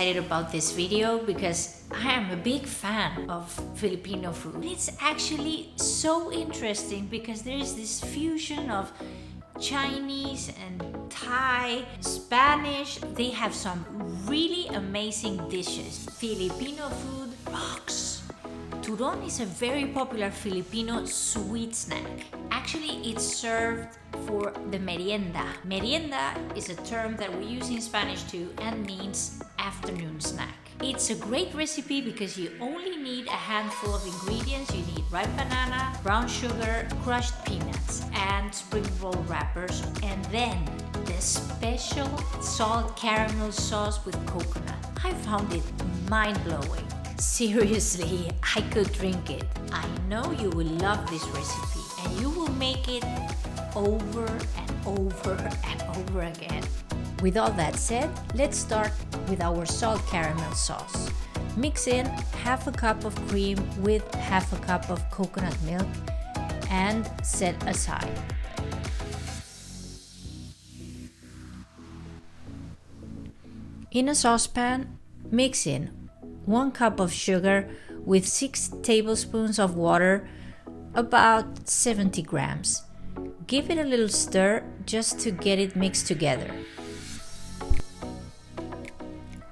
excited about this video because I am a big fan of Filipino food. It's actually so interesting because there is this fusion of Chinese and Thai, Spanish. They have some really amazing dishes. Filipino food rocks. Turon is a very popular Filipino sweet snack. Actually, it's served for the merienda. Merienda is a term that we use in Spanish too and means afternoon snack. It's a great recipe because you only need a handful of ingredients. You need ripe banana, brown sugar, crushed peanuts, and spring roll wrappers, and then the special salt caramel sauce with coconut. I found it mind-blowing. Seriously, I could drink it. I know you will love this recipe and you will make it over and over and over again. With all that said, let's start with our salt caramel sauce. Mix in half a cup of cream with half a cup of coconut milk and set aside. In a saucepan, mix in 1 cup of sugar with 6 tablespoons of water, about 70 grams. Give it a little stir just to get it mixed together.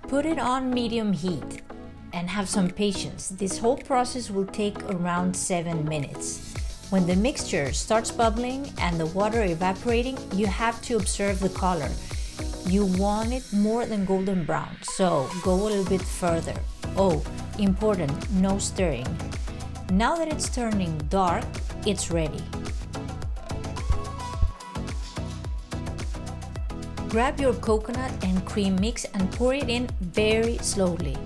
Put it on medium heat and have some patience. This whole process will take around 7 minutes. When the mixture starts bubbling and the water evaporating, you have to observe the color. You want it more than golden brown, so go a little bit further. Oh, important, no stirring. Now that it's turning dark, it's ready. Grab your coconut and cream mix and pour it in very slowly,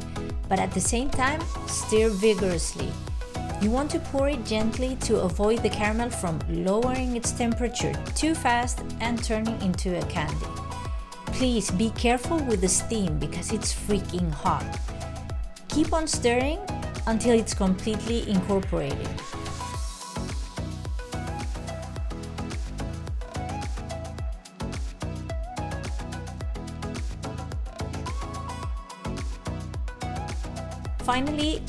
but at the same time, stir vigorously. You want to pour it gently to avoid the caramel from lowering its temperature too fast and turning into a candy. Please be careful with the steam because it's freaking hot. Keep on stirring until it's completely incorporated. Finally,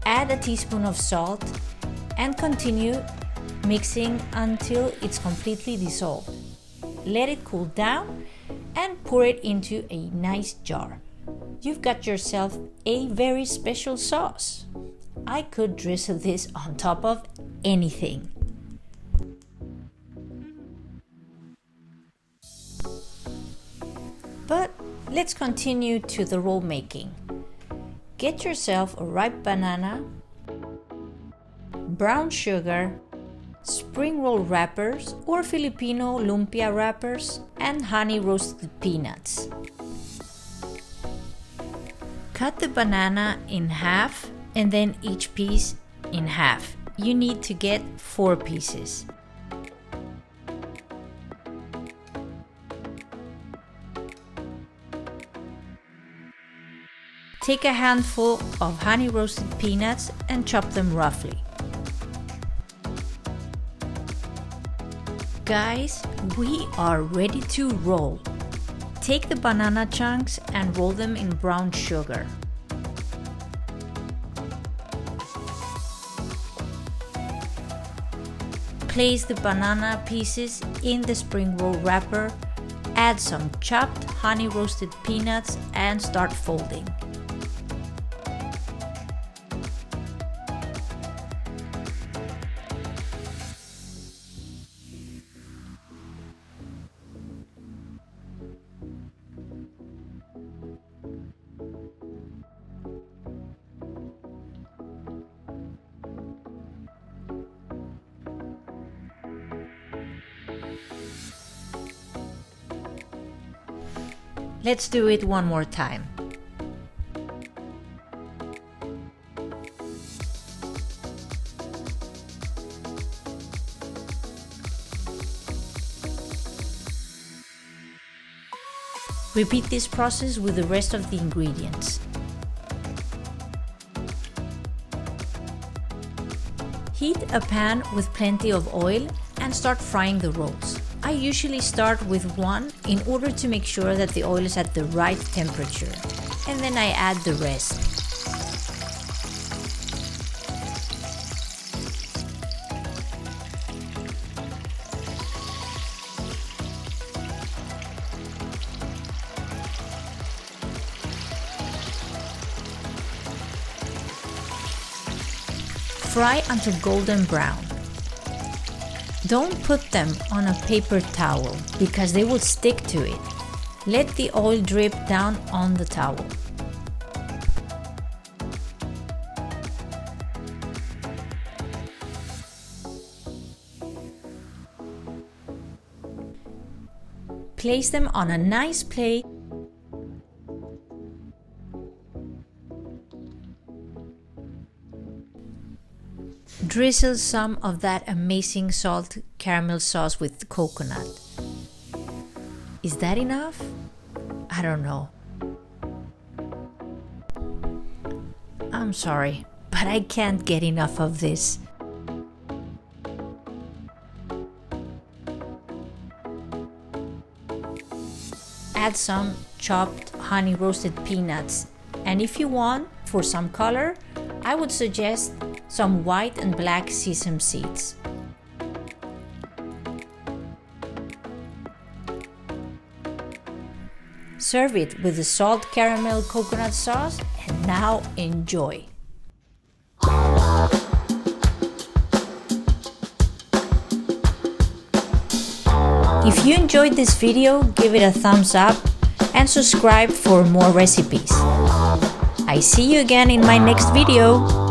add a teaspoon of salt and continue mixing until it's completely dissolved. Let it cool down and pour it into a nice jar. You've got yourself a very special sauce. I could drizzle this on top of anything. But let's continue to the roll making. Get yourself a ripe banana, brown sugar, spring roll wrappers or Filipino lumpia wrappers, and honey roasted peanuts. Cut the banana in half and then each piece in half. You need to get 4 pieces. Take a handful of honey roasted peanuts and chop them roughly. Guys, we are ready to roll. Take the banana chunks and roll them in brown sugar. Place the banana pieces in the spring roll wrapper, add some chopped honey roasted peanuts and start folding. Let's do it one more time. Repeat this process with the rest of the ingredients. Heat a pan with plenty of oil and start frying the rolls. I usually start with one in order to make sure that the oil is at the right temperature. and then I add the rest. Fry until golden brown. Don't put them on a paper towel because they will stick to it. Let the oil drip down on the towel. Place them on a nice plate. Drizzle some of that amazing salt caramel sauce with coconut. Is that enough? I don't know. I'm sorry, but I can't get enough of this. Add some chopped honey roasted peanuts, and if you want, for some color, I would suggest some white and black sesame seeds. Serve it with the salt caramel coconut sauce, and now enjoy! If you enjoyed this video, give it a thumbs up and subscribe for more recipes. I see you again in my next video.